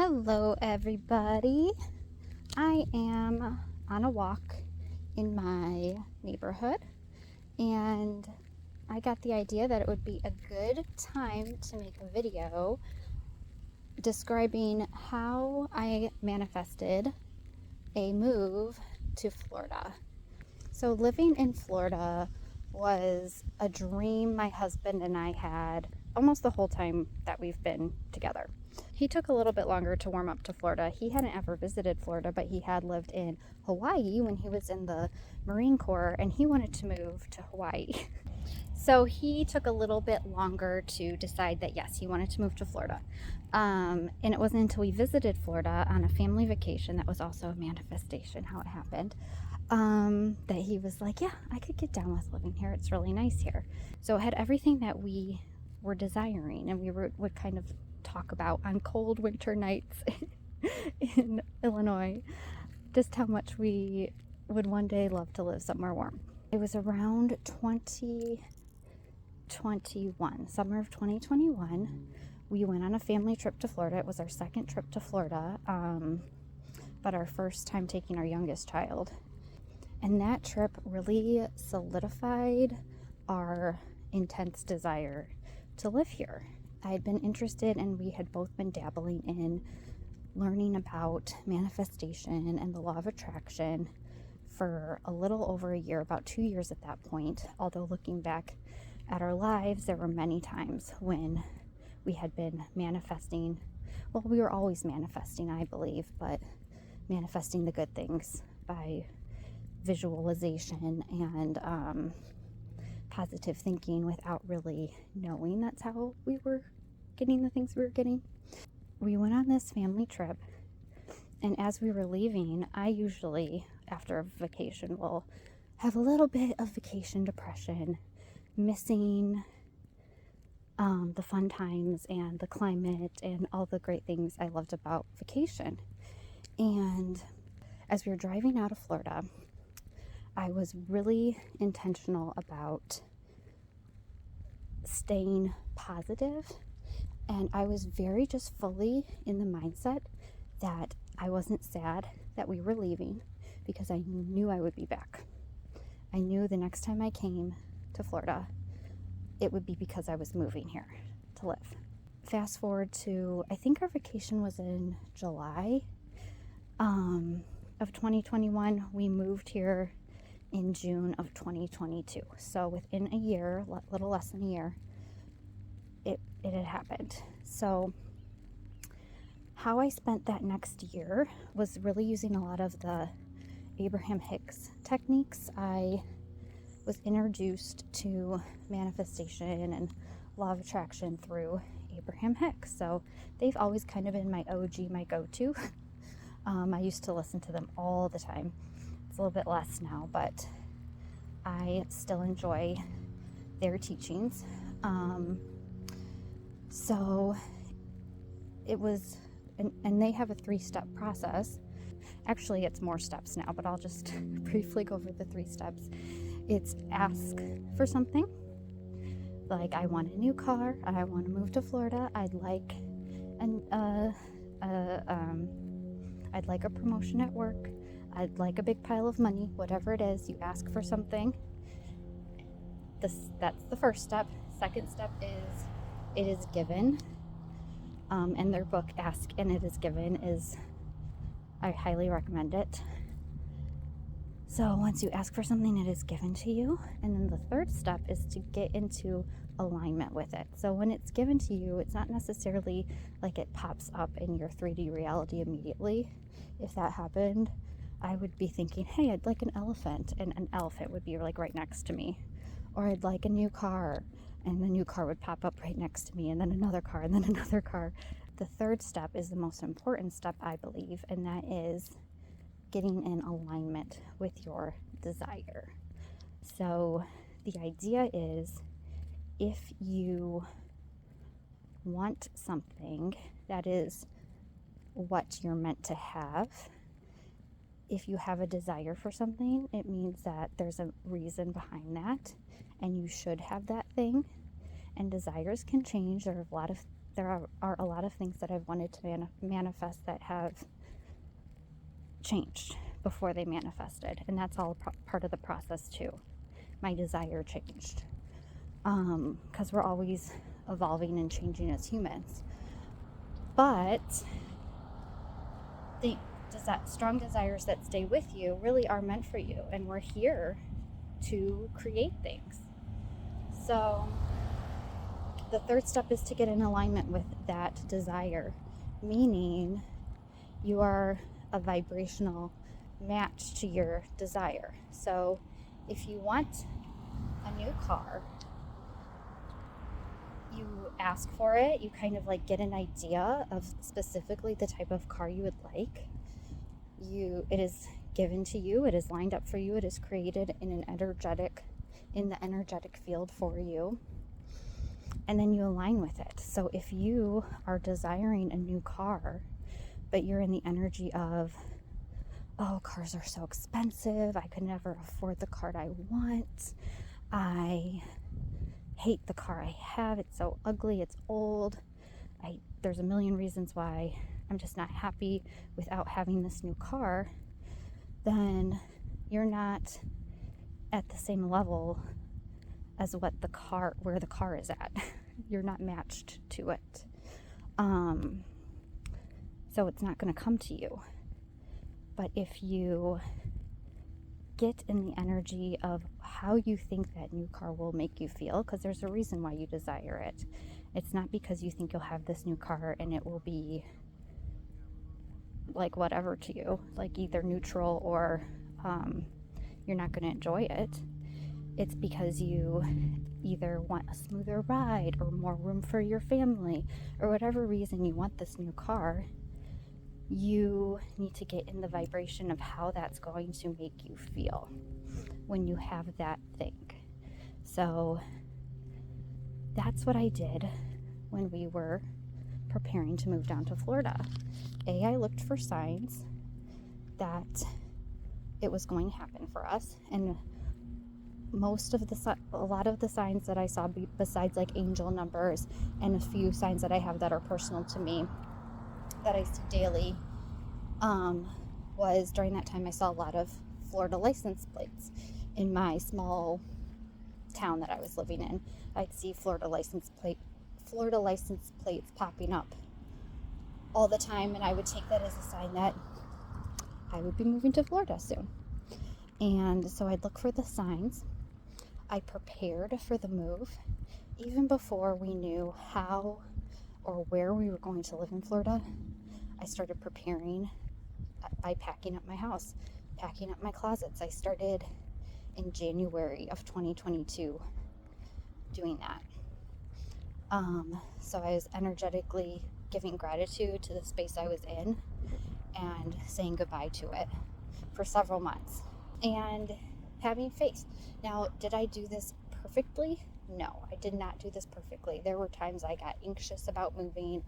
Hello, everybody. I am on a walk in my neighborhood, and I got the idea that it would be a good time to make a video describing how I manifested a move to Florida. So, living in Florida was a dream my husband and I had almost the whole time that we've been together. He took a little bit longer to warm up to Florida. He hadn't ever visited Florida, but he had lived in Hawaii when he was in the Marine Corps, and he wanted to move to Hawaii. So he took a little bit longer to decide that yes, he wanted to move to Florida. And it wasn't until we visited Florida on a family vacation, that was also a manifestation how it happened, that he was like, yeah, I could get down with living here. It's really nice here. So it had everything that we were desiring, and we would kind of talk about on cold winter nights in Illinois just how much we would one day love to live somewhere warm. It was around 2021, summer of 2021. We went on a family trip to Florida. It was our second trip to Florida, but our first time taking our youngest child. And that trip really solidified our intense desire to live here. I had been interested, and we had both been dabbling in learning about manifestation and the law of attraction for a little over a year, about 2 years at that point. Although looking back at our lives, there were many times when we had been manifesting. Well, we were always manifesting, I believe, but manifesting the good things by visualization and positive thinking without really knowing that's how we were getting the things we were getting. We went on this family trip, and as we were leaving, I usually, after a vacation, will have a little bit of vacation depression, missing the fun times and the climate and all the great things I loved about vacation. And as we were driving out of Florida, I was really intentional about staying positive, and I was very just fully in the mindset that I wasn't sad that we were leaving, because I knew I would be back. I knew the next time I came to Florida, it would be because I was moving here to live. Fast forward to, I think our vacation was in July of 2021. We moved here in June of 2022. So within a year, little less than a year, it had happened. So how I spent that next year was really using a lot of the Abraham Hicks techniques. I was introduced to manifestation and law of attraction through Abraham Hicks. So they've always kind of been my OG, my go-to. I used to listen to them all the time. It's a little bit less now, but I still enjoy their teachings. So it was, and they have a 3-step process. Actually, it's more steps now, but I'll just briefly go over the 3 steps. It's ask for something, like I want a new car, I want to move to Florida, I'd like a promotion at work, I'd like a big pile of money, whatever it is. You ask for something. That's the first step. Second step is it is given. And their book, Ask and It Is Given, I highly recommend it. So once you ask for something, it is given to you. And then the third step is to get into alignment with it. So when it's given to you, it's not necessarily like it pops up in your 3D reality immediately. If that happened, I would be thinking, hey, I'd like an elephant, and an elephant would be like right next to me. Or I'd like a new car, and the new car would pop up right next to me, and then another car, and then another car. The third step is the most important step, I believe, and that is getting in alignment with your desire. So the idea is, if you want something that is what you're meant to have, if you have a desire for something, it means that there's a reason behind that, and you should have that thing. And desires can change. There are a lot of there are a lot of things that I've wanted to manifest that have changed before they manifested, and that's all part of the process too. My desire changed, because we're always evolving and changing as humans. But strong desires that stay with you really are meant for you, and we're here to create things. So the third step is to get in alignment with that desire, meaning you are a vibrational match to your desire. So if you want a new car, you ask for it, you kind of like get an idea of specifically the type of car you would like. It is given to you, it is lined up for you, it is created in the energetic field for you, and then you align with it. So if you are desiring a new car, but you're in the energy of, oh, cars are so expensive, I could never afford the car I want, I hate the car I have, it's so ugly, it's old, there's a million reasons why I'm just not happy without having this new car, then you're not at the same level as where the car is at. You're not matched to it. So it's not going to come to you. But if you get in the energy of how you think that new car will make you feel, because there's a reason why you desire it. It's not because you think you'll have this new car and it will be like whatever to you, like either neutral or you're not going to enjoy it. It's because you either want a smoother ride or more room for your family, or whatever reason you want this new car. You need to get in the vibration of how that's going to make you feel when you have that thing. So that's what I did when we were preparing to move down to Florida. I looked for signs that it was going to happen for us, and a lot of the signs that I saw, besides like angel numbers and a few signs that I have that are personal to me that I see daily, was during that time I saw a lot of Florida license plates in my small town that I was living in. I'd see Florida license plates popping up all the time, and I would take that as a sign that I would be moving to Florida soon. And so I'd look for the signs. I prepared for the move even before we knew how or where we were going to live in Florida. I started preparing by packing up my house, packing up my closets. I started in January of 2022 doing that. So I was energetically giving gratitude to the space I was in and saying goodbye to it for several months and having faith. Now, did I do this perfectly? No, I did not do this perfectly. There were times I got anxious about moving.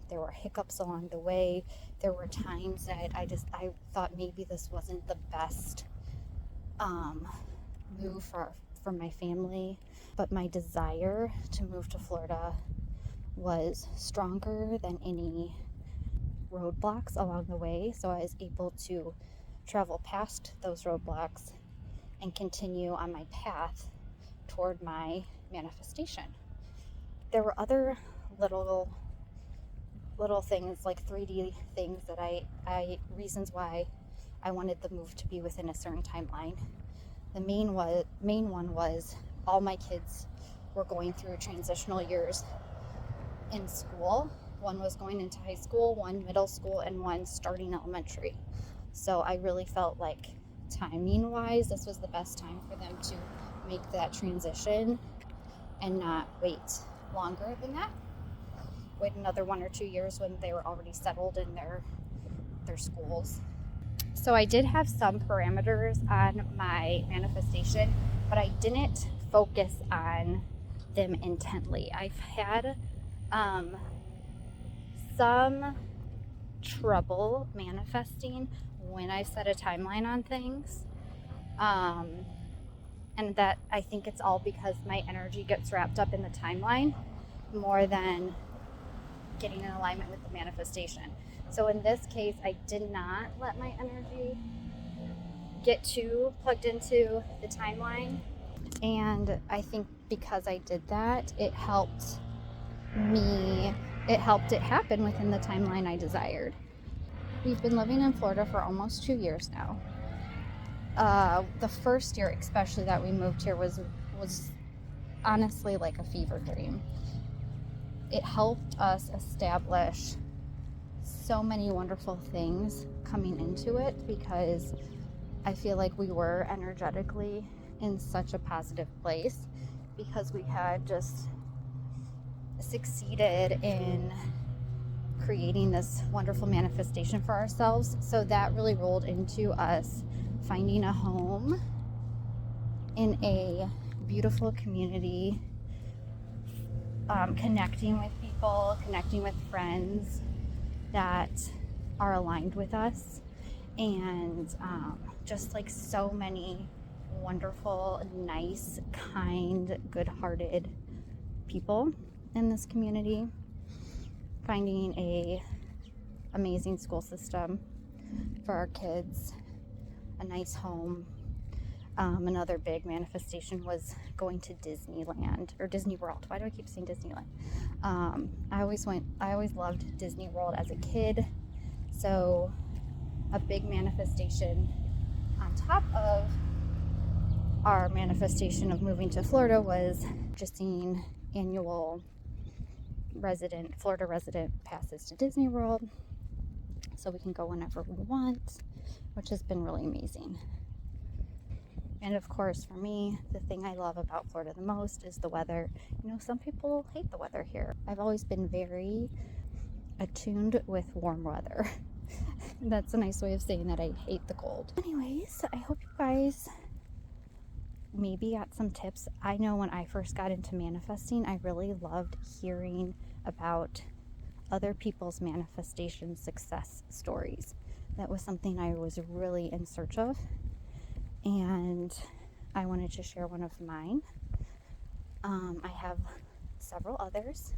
There were hiccups along the way. There were times that I thought maybe this wasn't the best move for my family. But my desire to move to Florida was stronger than any roadblocks along the way. So I was able to travel past those roadblocks and continue on my path toward my manifestation. There were other little things, like 3D things that reasons why I wanted the move to be within a certain timeline. The main one was all my kids were going through transitional years in school. One was going into high school, one middle school, and one starting elementary. So I really felt like timing wise, this was the best time for them to make that transition and not wait longer than that. Wait another 1 or 2 years when they were already settled in their schools. So I did have some parameters on my manifestation, but I didn't focus on them intently. I've had some trouble manifesting when I set a timeline on things. And that I think it's all because my energy gets wrapped up in the timeline more than getting in alignment with the manifestation. So in this case, I did not let my energy get too plugged into the timeline. And I think because I did that, it helped it happen within the timeline I desired. We've been living in Florida for almost 2 years now. The first year especially that we moved here was honestly like a fever dream. It helped us establish so many wonderful things coming into it, because I feel like we were energetically in such a positive place, because we had just succeeded in creating this wonderful manifestation for ourselves. So that really rolled into us finding a home in a beautiful community, connecting with people, connecting with friends that are aligned with us, and just like so many wonderful, nice, kind, good-hearted people in this community. Finding a amazing school system for our kids, a nice home. Another big manifestation was going to Disneyland or Disney World. Why do I keep saying Disneyland? I always loved Disney World as a kid. So a big manifestation on top of our manifestation of moving to Florida was just seeing annual Florida resident passes to Disney World, so we can go whenever we want, which has been really amazing. And of course, for me, the thing I love about Florida the most is the weather. You know, some people hate the weather here. I've always been very attuned with warm weather. That's a nice way of saying that I hate the cold. Anyways, I hope you guys maybe got some tips. I know when I first got into manifesting, I really loved hearing about other people's manifestation success stories. That was something I was really in search of, and I wanted to share one of mine. I have several others,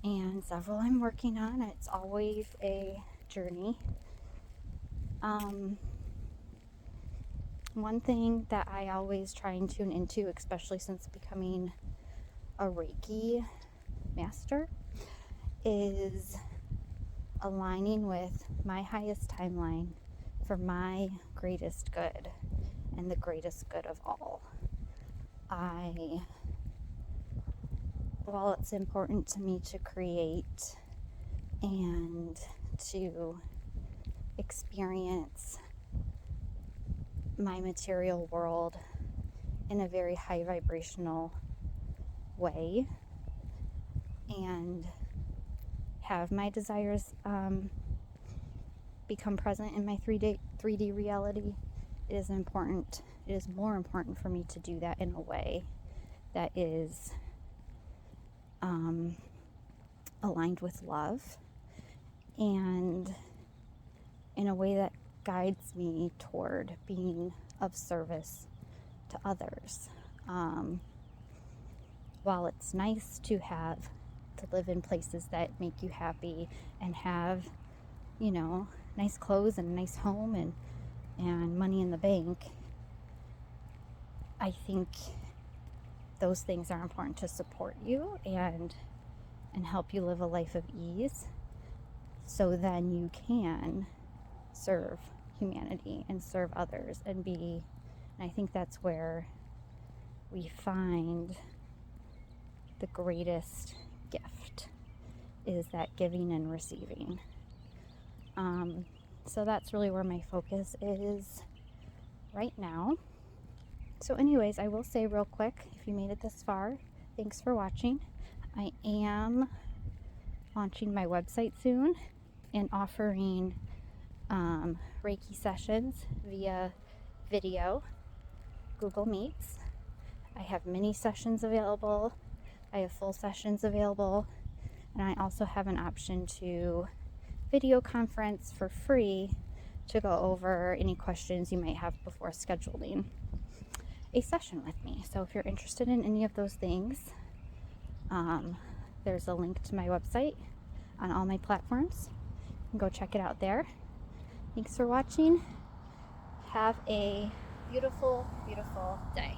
and several I'm working on. It's always a journey. One thing that I always try and tune into, especially since becoming a Reiki master, is aligning with my highest timeline for my greatest good and the greatest good of all. While it's important to me to create and to experience my material world in a very high vibrational way and have my desires become present in my 3D reality, it is more important for me to do that in a way that is aligned with love, and in a way that guides me toward being of service to others. While it's nice to live in places that make you happy and have, nice clothes and a nice home and money in the bank, I think those things are important to support you and help you live a life of ease, so then you can serve humanity and serve others and I think that's where we find the greatest gift, is that giving and receiving. So that's really where my focus is right now. So anyways, I will say real quick, if you made it this far, thanks for watching. I am launching my website soon and offering Reiki sessions via video, Google Meets. I have mini sessions available. I have full sessions available. And I also have an option to video conference for free to go over any questions you might have before scheduling a session with me. So if you're interested in any of those things, there's a link to my website on all my platforms. Go check it out there. Thanks for watching. Have a beautiful, beautiful day.